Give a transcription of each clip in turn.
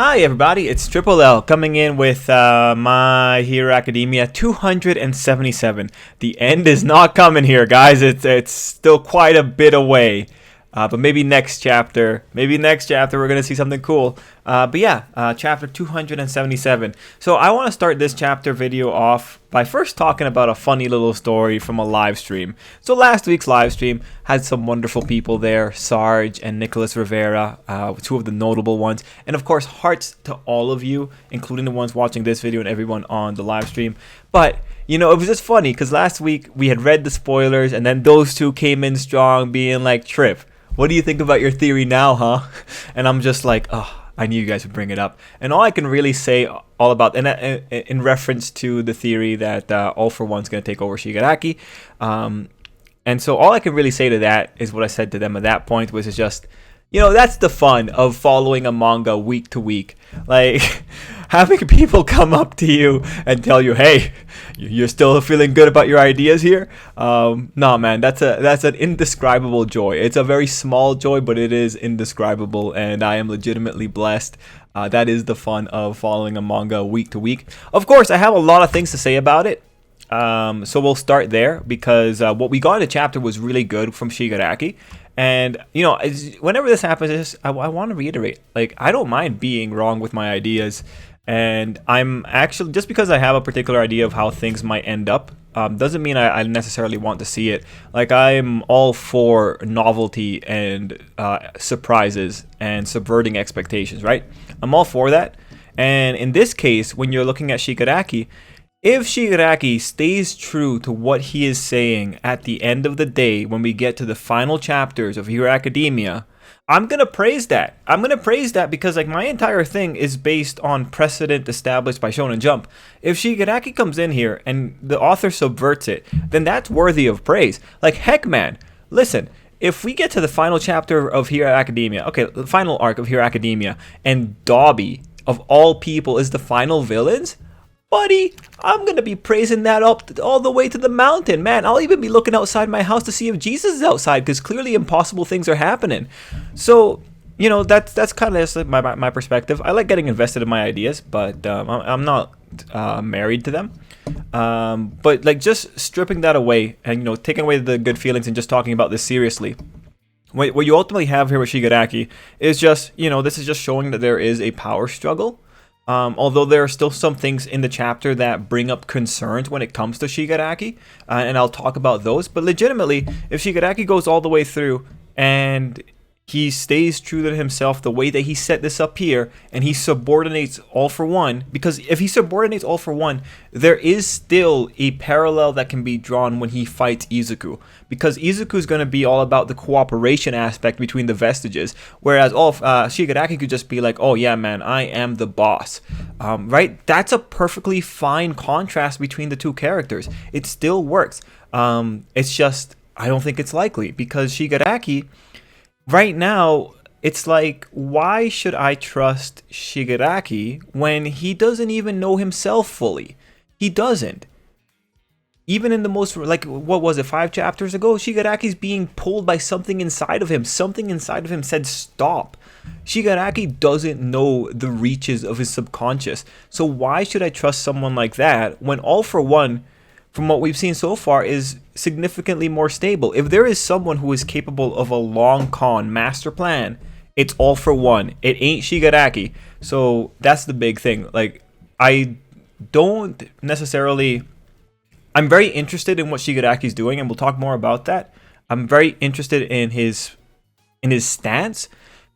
Hi everybody, it's Tripl-L coming in with My Hero Academia 277. The end is not coming here, guys. It's still quite a bit away. But maybe next chapter we're gonna see something cool. But yeah, chapter 277. So I want to start this chapter video off by first talking about a funny little story from a live stream. So last week's live stream had some wonderful people there, Sarge and Nicholas Rivera, two of the notable ones, and of course hearts to all of you, including the ones watching this video and everyone on the live stream. But you know, it was just funny because last week we had read the spoilers, and then those two came in strong, being like, "Trip, what do you think about your theory now, huh?" And I'm just like, oh, I knew you guys would bring it up. And all I can really say all about, and in reference to the theory that All For One's going to take over Shigaraki. And so all I can really say to that is what I said to them at that point, which is just, you know, that's the fun of following a manga week to week. Like, having people come up to you and tell you, hey, you're still feeling good about your ideas here? No, man, that's an indescribable joy. It's a very small joy, but it is indescribable, and I am legitimately blessed. That is the fun of following a manga week to week. Of course, I have a lot of things to say about it. So we'll start there because what we got in the chapter was really good from Shigaraki. And, you know, whenever this happens, I want to reiterate, like, I don't mind being wrong with my ideas. And I'm actually, just because I have a particular idea of how things might end up, doesn't mean I necessarily want to see it. Like, I'm all for novelty and surprises and subverting expectations, right? I'm all for that. And in this case, when you're looking at Shigaraki, if Shigaraki stays true to what he is saying at the end of the day, when we get to the final chapters of Hero Academia, I'm going to praise that. I'm going to praise that because, like, my entire thing is based on precedent established by Shonen Jump. If Shigaraki comes in here and the author subverts it, then that's worthy of praise. Like, heck, man, listen, if we get to the final chapter of Hero Academia, okay, the final arc of Hero Academia, and Dobby, of all people, is the final villains, buddy, I'm going to be praising that up all the way to the mountain, man. I'll even be looking outside my house to see if Jesus is outside, because clearly impossible things are happening. So, you know, that's kind of just my perspective. I like getting invested in my ideas, but I'm not married to them. But, like, just stripping that away and, you know, taking away the good feelings and just talking about this seriously. What you ultimately have here with Shigaraki is just, you know, this is just showing that there is a power struggle. Although there are still some things in the chapter that bring up concerns when it comes to Shigaraki, and I'll talk about those. But legitimately, if Shigaraki goes all the way through and he stays true to himself the way that he set this up here, and he subordinates All For One, because if he subordinates All For One, there is still a parallel that can be drawn when he fights Izuku, because Izuku is going to be all about the cooperation aspect between the vestiges, whereas Shigaraki could just be like, oh yeah, man, I am the boss, right? That's a perfectly fine contrast between the two characters. It still works. It's just, I don't think it's likely, because Shigaraki, right now, it's like, why should I trust Shigaraki when he doesn't even know himself fully? He doesn't. Even in the most, like, what was it, 5 chapters ago? Shigaraki's being pulled by something inside of him. Something inside of him said stop. Shigaraki doesn't know the reaches of his subconscious. So why should I trust someone like that when All For One, from what we've seen so far, is significantly more stable? If there is someone who is capable of a long con master plan, it's All For One. It ain't Shigaraki. So that's the big thing. Like, I don't necessarily, I'm very interested in what Shigaraki's doing, and we'll talk more about that. I'm very interested in his stance,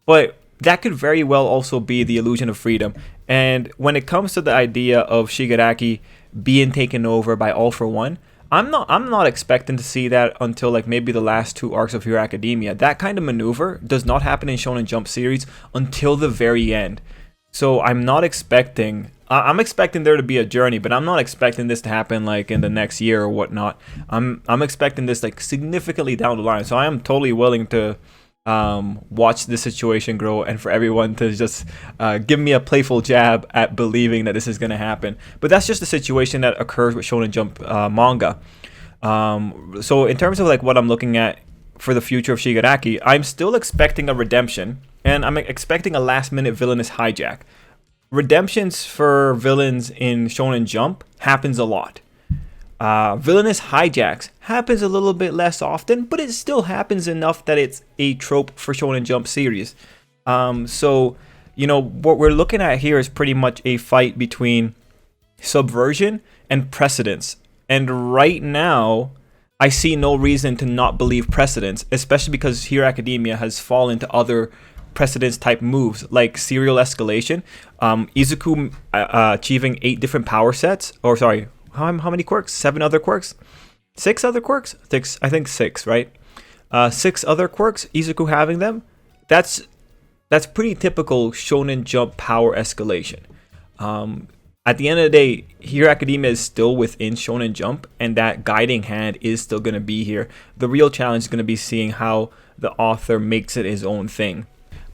but that could very well also be the illusion of freedom. And when it comes to the idea of Shigaraki being taken over by All For One, I'm not expecting to see that until, like, maybe the last 2 arcs of Hero Academia. That kind of maneuver does not happen in Shonen Jump series until the very end. So I'm not expecting, I'm expecting there to be a journey, but I'm not expecting this to happen like in the next year or whatnot. I'm expecting this like significantly down the line. So I am totally willing to watch this situation grow, and for everyone to just give me a playful jab at believing that this is going to happen. But that's just the situation that occurs with Shonen Jump manga. So in terms of like what I'm looking at for the future of Shigaraki, I'm still expecting a redemption, and I'm expecting a last minute villainous hijack. redemptions for villains in Shonen Jump happens a lot. Villainous hijacks happens a little bit less often, but it still happens enough that it's a trope for Shonen Jump series. So, you know, what we're looking at here is pretty much a fight between subversion and precedence. And right now, I see no reason to not believe precedence, especially because Hero Academia has fallen to other precedence type moves like serial escalation, Izuku achieving 8 different power sets, or sorry, how many quirks? 7 other quirks? 6 other quirks? I think 6, right? 6 other quirks, Izuku having them. That's pretty typical Shonen Jump power escalation. At the end of the day, Hero Academia is still within Shonen Jump, and that guiding hand is still going to be here. The real challenge is going to be seeing how the author makes it his own thing.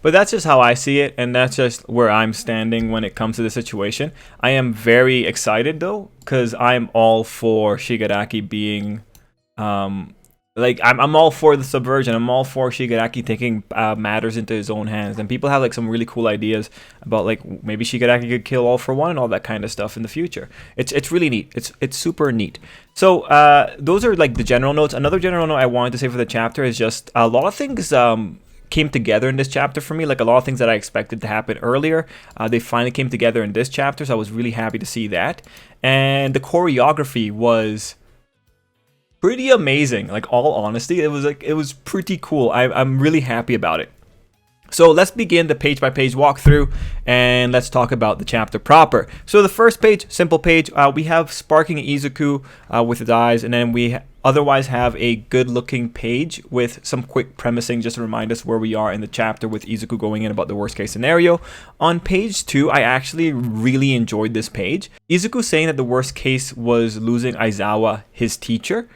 But that's just how I see it, and that's just where I'm standing when it comes to the situation. I am very excited, though, because I'm all for Shigaraki being... I'm all for the subversion. I'm all for Shigaraki taking matters into his own hands. And people have like some really cool ideas about like maybe Shigaraki could kill All For One and all that kind of stuff in the future. It's really neat. It's super neat. So those are like the general notes. Another general note I wanted to say for the chapter is just a lot of things came together in this chapter for me. Like a lot of things that I expected to happen earlier, they finally came together in this chapter. So I was really happy to see that. And the choreography was pretty amazing. Like all honesty, it was pretty cool. I'm really happy about it. So let's begin the page by page walkthrough and let's talk about the chapter proper. So the first page, simple page, we have Sparking Izuku with his eyes, and then we otherwise have a good looking page with some quick premising just to remind us where we are in the chapter with Izuku going in about the worst case scenario. On page 2, I actually really enjoyed this page. Izuku saying that the worst case was losing Aizawa, his teacher.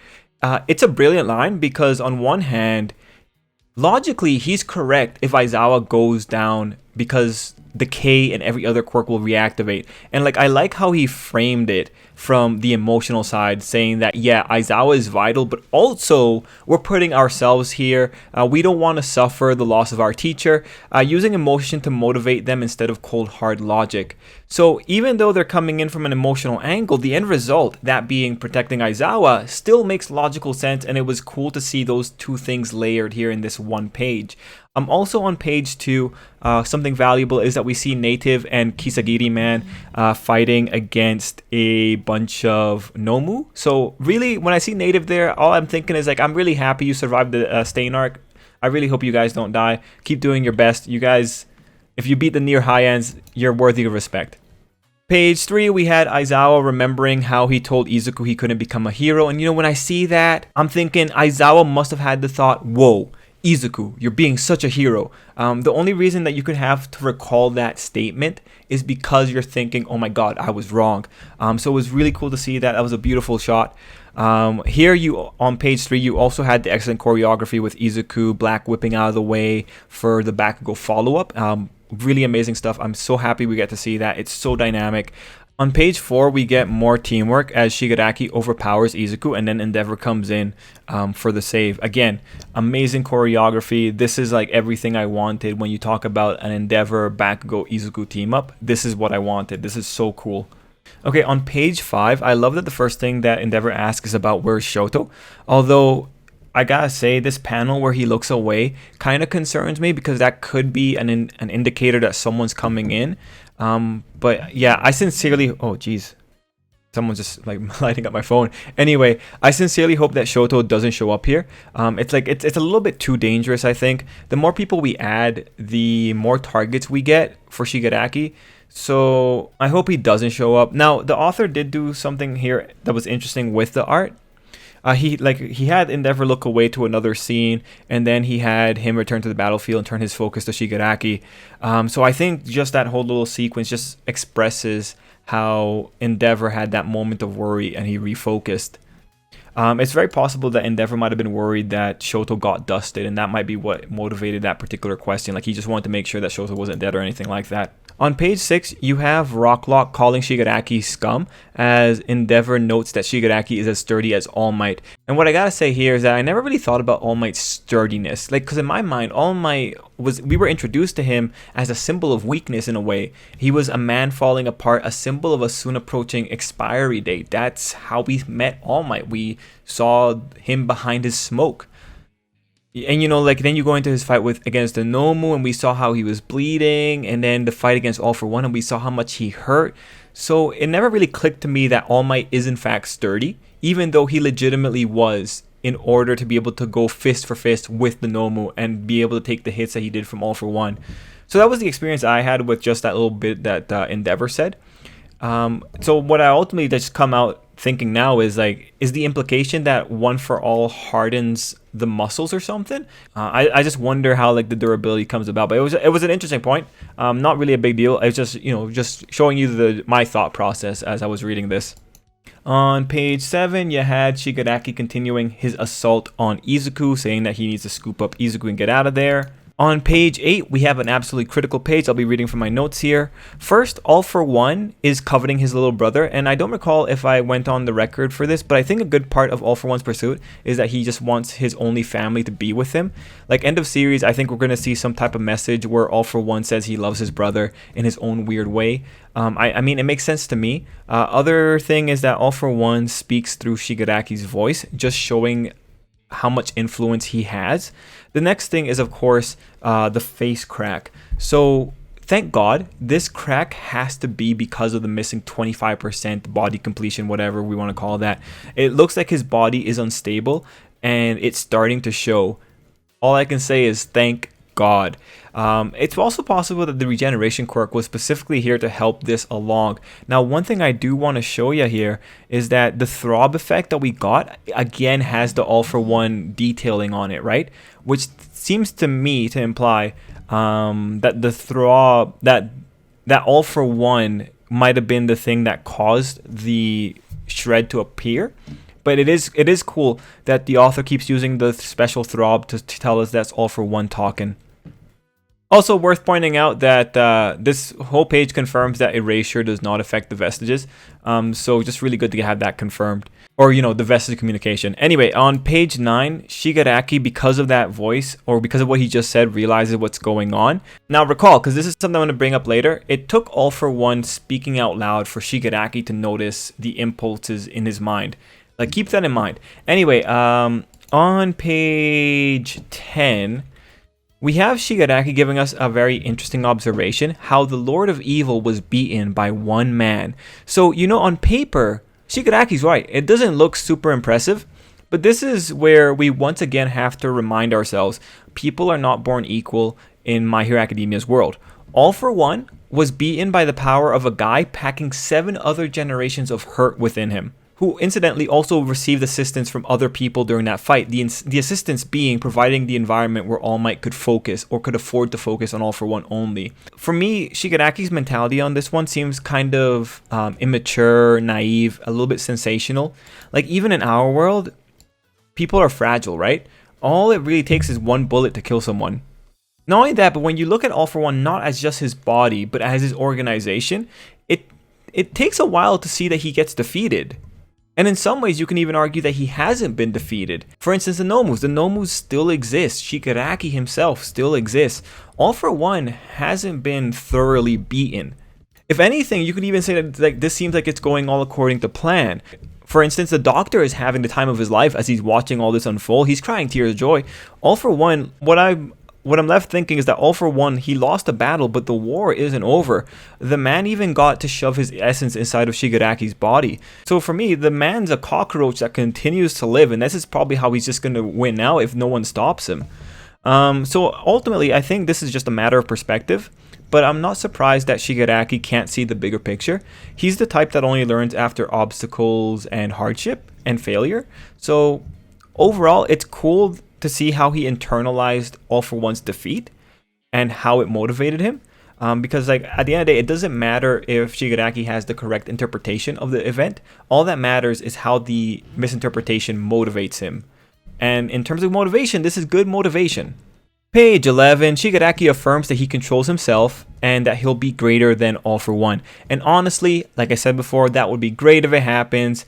It's a brilliant line because on one hand, logically, he's correct if Aizawa goes down because the K and every other quirk will reactivate. And like I like how he framed it from the emotional side, saying that, yeah, Aizawa is vital, but also we're putting ourselves here. We don't want to suffer the loss of our teacher, using emotion to motivate them instead of cold, hard logic. So even though they're coming in from an emotional angle, the end result, that being protecting Aizawa, still makes logical sense, and it was cool to see those two things layered here in this one page. Also on page 2, something valuable is that we see Native and Kisagiri Man fighting against a bunch of Nomu. So really, when I see Native there, all I'm thinking is like, I'm really happy you survived the Stain arc. I really hope you guys don't die. Keep doing your best. You guys, if you beat the near high ends, you're worthy of respect. Page 3, we had Aizawa remembering how he told Izuku he couldn't become a hero. And you know, when I see that, I'm thinking Aizawa must have had the thought, whoa, Izuku, you're being such a hero. The only reason that you could have to recall that statement is because you're thinking, oh my god, I was wrong. So it was really cool to see that. That was a beautiful shot. Here, on page 3, you also had the excellent choreography with Izuku black whipping out of the way for the Bakugo follow-up. Really amazing stuff. I'm so happy we get to see that. It's so dynamic. On page 4, we get more teamwork as Shigaraki overpowers Izuku, and then Endeavor comes in for the save. Again, amazing choreography. This is like everything I wanted when you talk about an Endeavor Bakugo Izuku team up. This is what I wanted. This is so cool. Okay, on page 5, I love that the first thing that Endeavor asks is about where's Shoto. Although I gotta say, this panel where he looks away kind of concerns me because that could be an indicator that someone's coming in. But yeah, I sincerely, oh geez, someone's just like lighting up my phone. Anyway, I sincerely hope that Shoto doesn't show up here. It's a little bit too dangerous, I think. The more people we add, the more targets we get for Shigaraki. So I hope he doesn't show up. Now, the author did do something here that was interesting with the art. He had Endeavor look away to another scene, and then he had him return to the battlefield and turn his focus to Shigaraki. So I think just that whole little sequence just expresses how Endeavor had that moment of worry and he refocused. It's very possible that Endeavor might have been worried that Shoto got dusted, and that might be what motivated that particular question. Like he just wanted to make sure that Shoto wasn't dead or anything like that. On page 6, you have Rocklock calling Shigaraki scum, as Endeavor notes that Shigaraki is as sturdy as All Might. And what I gotta say here is that I never really thought about All Might's sturdiness. Like, because in my mind, All Might we were introduced to him as a symbol of weakness in a way. He was a man falling apart, a symbol of a soon approaching expiry date. That's how we met All Might. We saw him behind his smoke. And you know, like, then you go into his fight against the Nomu, and we saw how he was bleeding, and then the fight against All For One, and we saw how much he hurt. So it never really clicked to me that All Might is in fact sturdy, even though he legitimately was, in order to be able to go fist for fist with the Nomu and be able to take the hits that he did from All For One. So that was the experience I had with just that little bit that Endeavor said. So what I ultimately just come out thinking now is, like, is the implication that One For All hardens the muscles or something? I just wonder how, like, the durability comes about. But it was an interesting point. Not really a big deal. It's just, you know, just showing you my thought process as I was reading this. On page 7, you had Shigaraki continuing his assault on Izuku, saying that he needs to scoop up Izuku and get out of there. On page 8, we have an absolutely critical page. I'll be reading from my notes here. First, All For One is coveting his little brother, and I don't recall if I went on the record for this, but I think a good part of All For One's pursuit is that he just wants his only family to be with him. Like, end of series, I think we're going to see some type of message where All For One says he loves his brother in his own weird way. I mean, it makes sense to me. Other thing is that All For One speaks through Shigaraki's voice, just showing how much influence he has. The next thing is, of course, the face crack. So thank God, this crack has to be because of the missing 25% body completion, whatever we want to call that. It looks like his body is unstable and it's starting to show. All I can say is thank God. It's also possible that the regeneration quirk was specifically here to help this along. Now, one thing I do want to show you here is that the throb effect that we got again has the All For One detailing on it, right? Which seems to me to imply that the throb, that All For One might have been the thing that caused the shred to appear. But it is cool that the author keeps using the special throb to tell us that's All For One talking. Also worth pointing out that this whole page confirms that erasure does not affect the vestiges. So just really good to have that confirmed. Or, you know, the vestige communication. Anyway, on page 9, Shigaraki, because of that voice, or because of what he just said, realizes what's going on. Now recall, because this is something I'm going to bring up later, it took All For One speaking out loud for Shigaraki to notice the impulses in his mind. Like, keep that in mind. Anyway, on page 10, we have Shigaraki giving us a very interesting observation, how the Lord of Evil was beaten by one man. So, you know, on paper, Shigaraki's right. It doesn't look super impressive, but this is where we once again have to remind ourselves, people are not born equal in My Hero Academia's world. All For One was beaten by the power of a guy packing 7 other generations of hurt within him, who incidentally also received assistance from other people during that fight. The assistance being providing the environment where All Might could focus, or could afford to focus on All For One only. For me, Shigaraki's mentality on this one seems kind of immature, naive, a little bit sensational. Like, even in our world, people are fragile, right? All it really takes is one bullet to kill someone. Not only that, but when you look at All For One not as just his body, but as his organization, it takes a while to see that he gets defeated. And in some ways, you can even argue that he hasn't been defeated. For instance, the Nomus still exist. Shigaraki himself still exists. All For One hasn't been thoroughly beaten. If anything, you could even say that, like, this seems like it's going all according to plan. For instance, the Doctor is having the time of his life as he's watching all this unfold. He's crying tears of joy. All For One, what I'm left thinking is that All For One, he lost a battle, but the war isn't over. The man even got to shove his essence inside of Shigaraki's body. So for me, the man's a cockroach that continues to live, and this is probably how he's just going to win now if no one stops him. So ultimately, I think this is just a matter of perspective, but I'm not surprised that Shigaraki can't see the bigger picture. He's the type that only learns after obstacles and hardship and failure. So overall, it's cool to see how he internalized All For One's defeat and how it motivated him. Because, like, at the end of the day, it doesn't matter if Shigaraki has the correct interpretation of the event. All that matters is how the misinterpretation motivates him. And in terms of motivation, this is good motivation. Page 11, Shigaraki affirms that he controls himself and that he'll be greater than All For One. And honestly, like I said before, that would be great if it happens.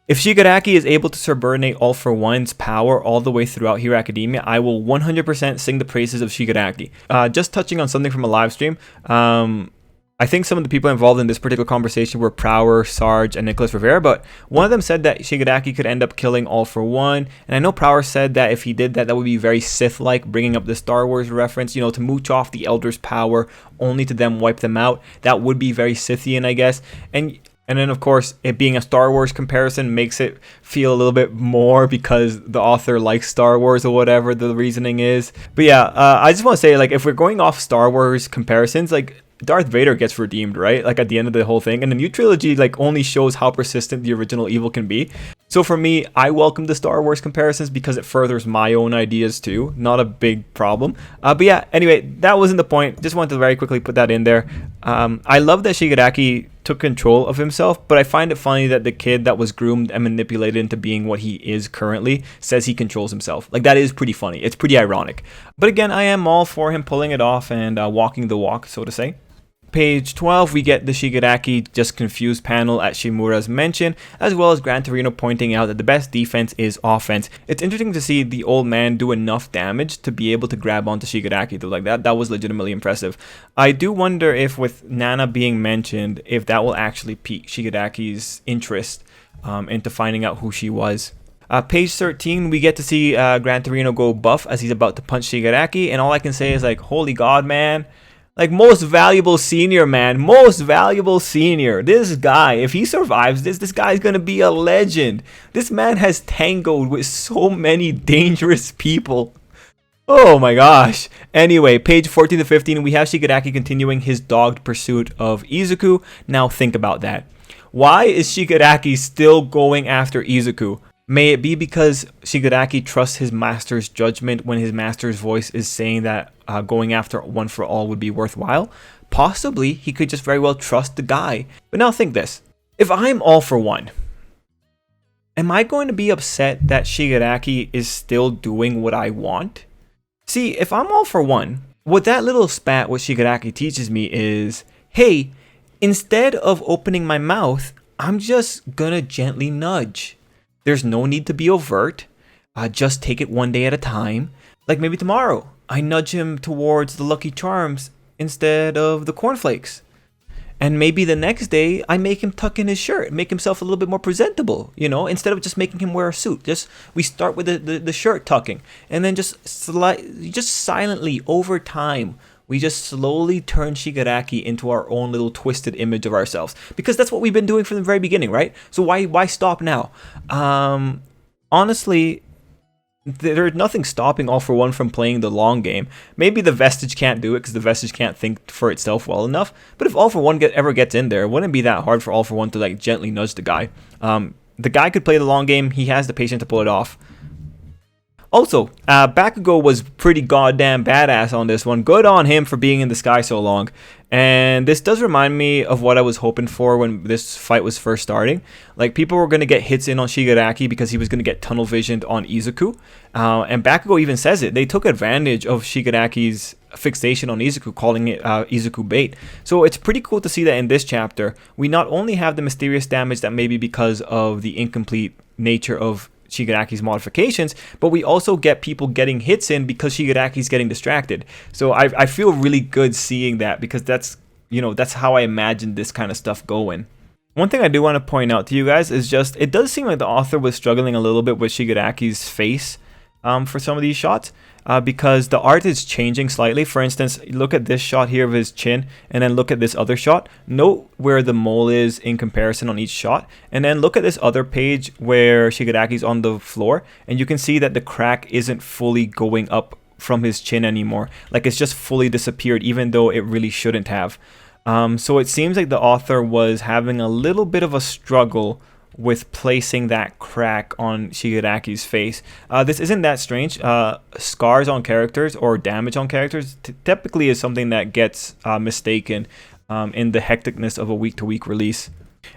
If Shigaraki is able to subordinate All For One's power all the way throughout Hero Academia, I will 100% sing the praises of Shigaraki. Just touching on something from a live stream, I think some of the people involved in this particular conversation were Prower, Sarge, and Nicholas Rivera, but one of them said that Shigaraki could end up killing All For One, and I know Prower said that if he did that, that would be very Sith-like, bringing up the Star Wars reference, you know, to mooch off the Elder's power, only to them wipe them out. That would be very Sithian, I guess, and then, of course, it being a Star Wars comparison makes it feel a little bit more because the author likes Star Wars or whatever the reasoning is. But yeah, I just want to say, like, if we're going off Star Wars comparisons, like, Darth Vader gets redeemed, right? Like at the end of the whole thing. And the new trilogy like only shows how persistent the original evil can be. So for me, I welcome the Star Wars comparisons because it furthers my own ideas too. Not a big problem. But yeah, anyway, that wasn't the point. Just wanted to very quickly put that in there. I love that Shigaraki took control of himself, but I find it funny that the kid that was groomed and manipulated into being what he is currently says he controls himself. Like that is pretty funny. It's pretty ironic. But again, I am all for him pulling it off and walking the walk, so to say. Page 12, we get the Shigaraki just confused panel at Shimura's mention, as well as Gran Torino pointing out that the best defense is offense. It's interesting to see the old man do enough damage to be able to grab onto Shigaraki though. Like that was legitimately impressive. I do wonder if with Nana being mentioned, if that will actually pique Shigaraki's interest into finding out who she was. Page 13, we get to see Gran Torino go buff as he's about to punch Shigaraki, and all I can say is like, holy god, man. Like, most valuable senior, man. Most valuable senior. This guy, if he survives this guy's going to be a legend. This man has tangoed with so many dangerous people. Oh my gosh. Anyway, page 14 to 15, we have Shigaraki continuing his dogged pursuit of Izuku. Now think about that. Why is Shigaraki still going after Izuku? May it be because Shigaraki trusts his master's judgment when his master's voice is saying that going after One for All would be worthwhile? Possibly, he could just very well trust the guy. But now think this. If I'm All For One, am I going to be upset that Shigaraki is still doing what I want? See, if I'm All For One, what that little spat with Shigaraki teaches me is, hey, instead of opening my mouth, I'm just gonna gently nudge. There's no need to be overt. Just take it one day at a time. Like maybe tomorrow, I nudge him towards the Lucky Charms instead of the cornflakes. And maybe the next day, I make him tuck in his shirt, make himself a little bit more presentable, you know, instead of just making him wear a suit. We start with the shirt tucking, and then just silently over time, we just slowly turn Shigaraki into our own little twisted image of ourselves. Because that's what we've been doing from the very beginning, right? So why stop now? Honestly, there's nothing stopping All For One from playing the long game. Maybe the Vestige can't do it because the Vestige can't think for itself well enough. But if All For One ever gets in there, it wouldn't be that hard for All For One to like gently nudge the guy. The guy could play the long game. He has the patience to pull it off. Also, Bakugo was pretty goddamn badass on this one. Good on him for being in the sky so long. And this does remind me of what I was hoping for when this fight was first starting. Like, people were going to get hits in on Shigaraki because he was going to get tunnel visioned on Izuku. And Bakugo even says it. They took advantage of Shigaraki's fixation on Izuku, calling it Izuku bait. So it's pretty cool to see that in this chapter, we not only have the mysterious damage that may be because of the incomplete nature of Shigaraki's modifications, but we also get people getting hits in because Shigaraki's getting distracted. So I feel really good seeing that because that's how I imagined this kind of stuff going. One thing I do want to point out to you guys is just, it does seem like the author was struggling a little bit with Shigaraki's face for some of these shots. Because the art is changing slightly. For instance, look at this shot here of his chin, and then look at this other shot. Note where the mole is in comparison on each shot, and then look at this other page where Shigaraki's on the floor, and you can see that the crack isn't fully going up from his chin anymore. Like, it's just fully disappeared, even though it really shouldn't have. So it seems like the author was having a little bit of a struggle with placing that crack on Shigaraki's face. This isn't that strange. Scars on characters or damage on characters typically is something that gets mistaken in the hecticness of a week-to-week release.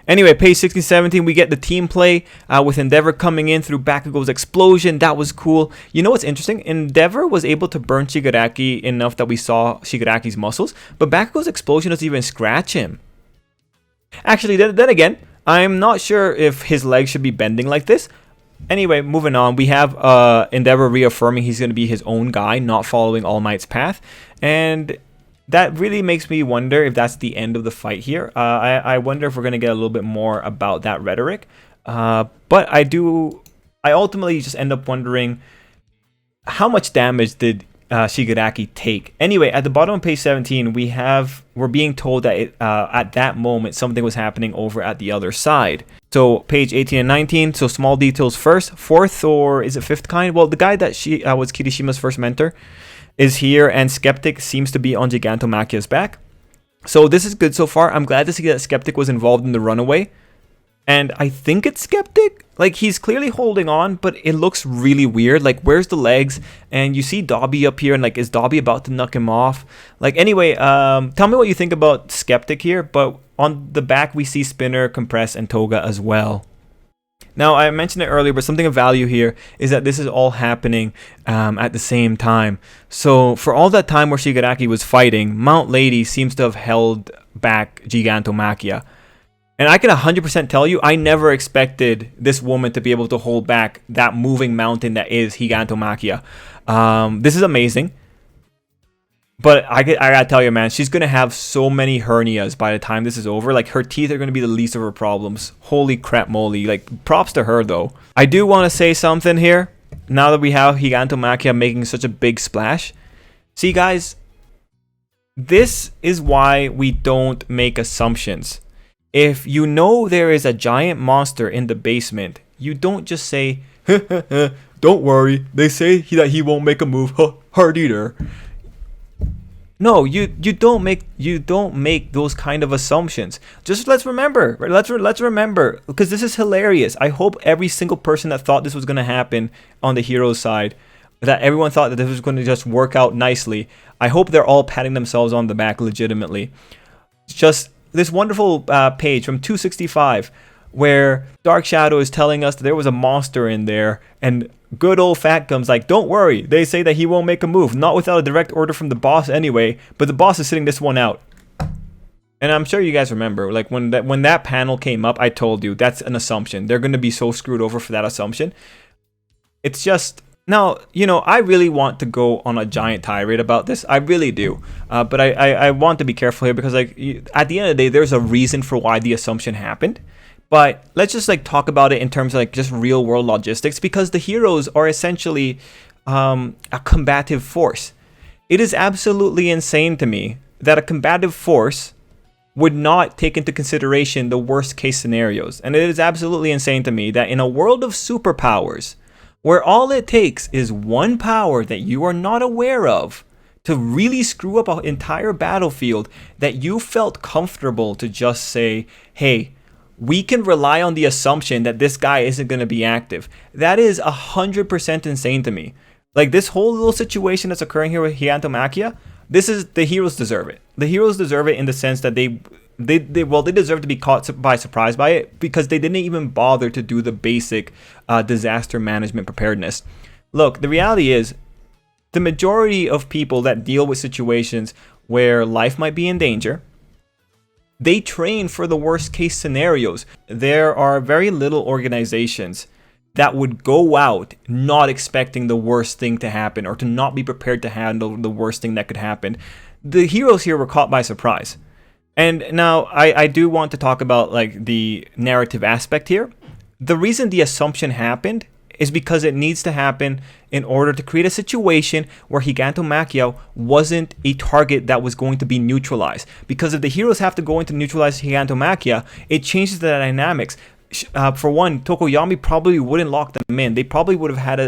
Anyway, page 16, 17, we get the team play with Endeavor coming in through Bakugo's explosion. That was cool. You know what's interesting? Endeavor was able to burn Shigaraki enough that we saw Shigaraki's muscles, but Bakugo's explosion doesn't even scratch him. Actually, then again, I'm not sure if his legs should be bending like this. Anyway, moving on, we have Endeavor reaffirming he's going to be his own guy, not following All Might's path. And that really makes me wonder if that's the end of the fight here. I wonder if we're going to get a little bit more about that rhetoric. But I ultimately just end up wondering how much damage did Shigaraki take. Anyway, at the bottom of page 17, we're being told that at that moment something was happening over at the other side. So page 18 and 19, so small details first. Fourth, or is it fifth kind? Well, the guy that was Kirishima's first mentor is here, and Skeptic seems to be on Gigantomachia's back. So this is good so far. I'm glad to see that Skeptic was involved in the runaway. And I think it's Skeptic. Like, he's clearly holding on, but it looks really weird. Like, where's the legs? And you see Dobby up here, and like, is Dobby about to knock him off? Like, anyway, tell me what you think about Skeptic here. But on the back, we see Spinner, Compress, and Toga as well. Now, I mentioned it earlier, but something of value here is that this is all happening at the same time. So, for all that time where Shigaraki was fighting, Mount Lady seems to have held back Gigantomachia. And I can 100% tell you, I never expected this woman to be able to hold back that moving mountain that is Gigantomachia. This is amazing. But I gotta tell you, man, she's gonna have so many hernias by the time this is over. Like, her teeth are gonna be the least of her problems. Holy crap moly. Like, props to her, though. I do want to say something here, now that we have Gigantomachia making such a big splash. See, guys, this is why we don't make assumptions. If you know there is a giant monster in the basement, you don't just say, don't worry, they say that he won't make a move, hard eater. No, you don't make those kind of assumptions. Just let's remember, right? Let's remember, because this is hilarious. I hope every single person that thought this was going to happen on the hero's side, that everyone thought that this was going to just work out nicely, I hope they're all patting themselves on the back legitimately. It's just this wonderful page from 265 where Dark Shadow is telling us that there was a monster in there, and good old Fat Gum's like, don't worry, they say that he won't make a move, not without a direct order from the boss anyway, but the boss is sitting this one out. And I'm sure you guys remember, like, when that panel came up, I told you that's an assumption. They're going to be so screwed over for that assumption. It's just, now, you know, I really want to go on a giant tirade about this. I really do. But I want to be careful here because, like, at the end of the day, there's a reason for why the assumption happened. But let's just, like, talk about it in terms of, like, just real world logistics, because the heroes are essentially a combative force. It is absolutely insane to me that a combative force would not take into consideration the worst case scenarios. And it is absolutely insane to me that in a world of superpowers, where all it takes is one power that you are not aware of to really screw up an entire battlefield, that you felt comfortable to just say, hey, we can rely on the assumption that this guy isn't going to be active. That is 100% insane to me. Like, this whole little situation that's occurring here with Gigantomachia, the heroes deserve it. The heroes deserve it in the sense that they deserve to be caught by surprise by it, because they didn't even bother to do the basic disaster management preparedness. Look, the reality is, the majority of people that deal with situations where life might be in danger, they train for the worst case scenarios. There are very little organizations that would go out not expecting the worst thing to happen, or to not be prepared to handle the worst thing that could happen. The heroes here were caught by surprise. And now I do want to talk about, like, the narrative aspect here. The reason the assumption happened is because it needs to happen in order to create a situation where Gigantomachia wasn't a target that was going to be neutralized. Because if the heroes have to go in to neutralize Gigantomachia, it changes the dynamics. For one, Tokoyami probably wouldn't lock them in. They probably would have had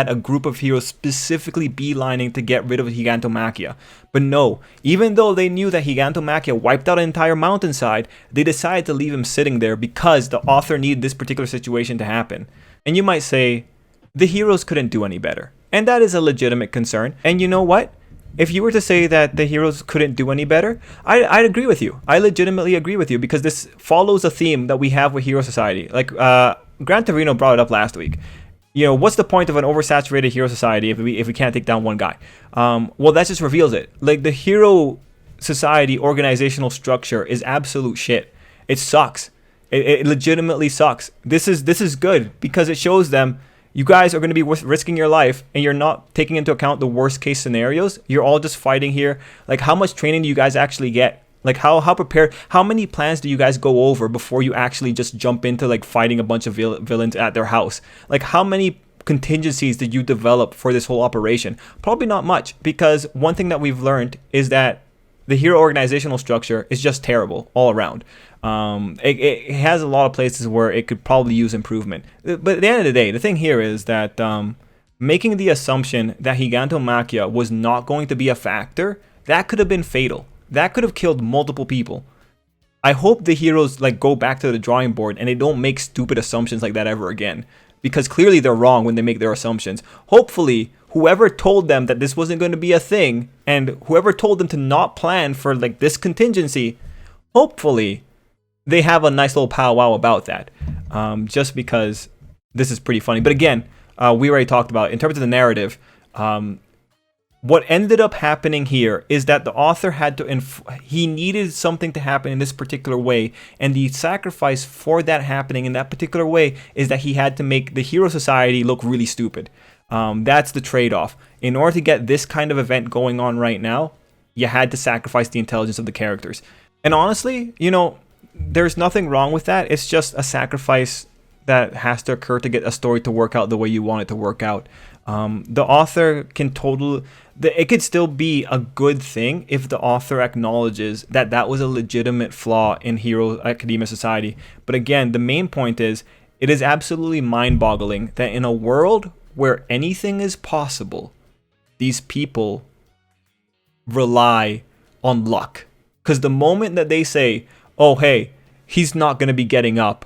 a group of heroes specifically beelining to get rid of Gigantomachia. But no, even though they knew that Gigantomachia wiped out an entire mountainside, they decided to leave him sitting there because the author needed this particular situation to happen. And you might say, the heroes couldn't do any better. And that is a legitimate concern. And you know what? if you were to say that the heroes couldn't do any better, I'd agree with you. I legitimately agree with you because this follows a theme that we have with Hero Society. Like Gran Torino brought it up last week. You know, what's the point of an oversaturated Hero Society if we can't take down one guy? Well, that just reveals it. Like the Hero Society organizational structure is absolute shit. It sucks. It legitimately sucks. This is good because it shows them you guys are going to be risking your life and you're not taking into account the worst case scenarios. You're all just fighting here. Like how much training do you guys actually get? Like how prepared, how many plans do you guys go over before you actually just jump into like fighting a bunch of villains at their house? Like how many contingencies did you develop for this whole operation? Probably not much, because one thing that we've learned is that the hero organizational structure is just terrible all around. It has a lot of places where it could probably use improvement. But at the end of the day, the thing here is that making the assumption that Gigantomachia was not going to be a factor, that could have been fatal. That could have killed multiple people. I hope the heroes like go back to the drawing board and they don't make stupid assumptions like that ever again. Because clearly they're wrong when they make their assumptions. Hopefully, whoever told them that this wasn't going to be a thing, and whoever told them to not plan for like this contingency, hopefully they have a nice little powwow about that. Just because this is pretty funny. But again, we already talked about it. In terms of the narrative, what ended up happening here is that the author had to he needed something to happen in this particular way, and the sacrifice for that happening in that particular way is that he had to make the Hero Society look really stupid. That's the trade-off. In order to get this kind of event going on right now, you had to sacrifice the intelligence of the characters. And honestly, you know, there's nothing wrong with that. It's just a sacrifice that has to occur to get a story to work out the way you want it to work out. The author can it could still be a good thing if the author acknowledges that that was a legitimate flaw in Hero Academia Society. But again, the main point is, it is absolutely mind-boggling that in a world where anything is possible, these people rely on luck. Because the moment that they say, oh, hey, he's not going to be getting up,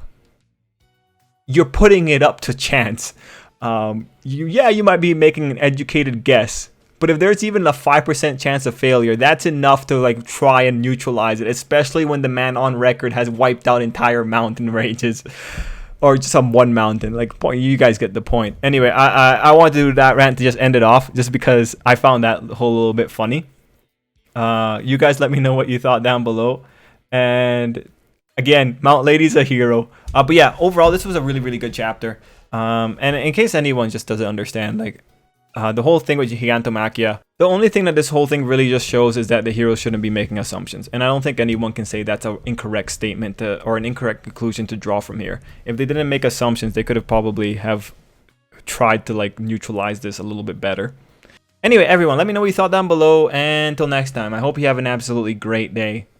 you're putting it up to chance. You might be making an educated guess, but if there's even a 5% chance of failure, that's enough to like try and neutralize it, especially when the man on record has wiped out entire mountain ranges. Or just some one mountain. Like, you guys get the point. Anyway, I wanted to do that rant to just end it off, just because I found that whole little bit funny. You guys let me know what you thought down below. And again, Mount Lady's a hero. But yeah, overall, this was a really, really good chapter. And in case anyone just doesn't understand, like, the whole thing with Gigantomachia, the only thing that this whole thing really just shows is that the heroes shouldn't be making assumptions. And I don't think anyone can say that's an incorrect statement or an incorrect conclusion to draw from here. If they didn't make assumptions, they could have probably have tried to like neutralize this a little bit better. Anyway, everyone, let me know what you thought down below. And until next time, I hope you have an absolutely great day.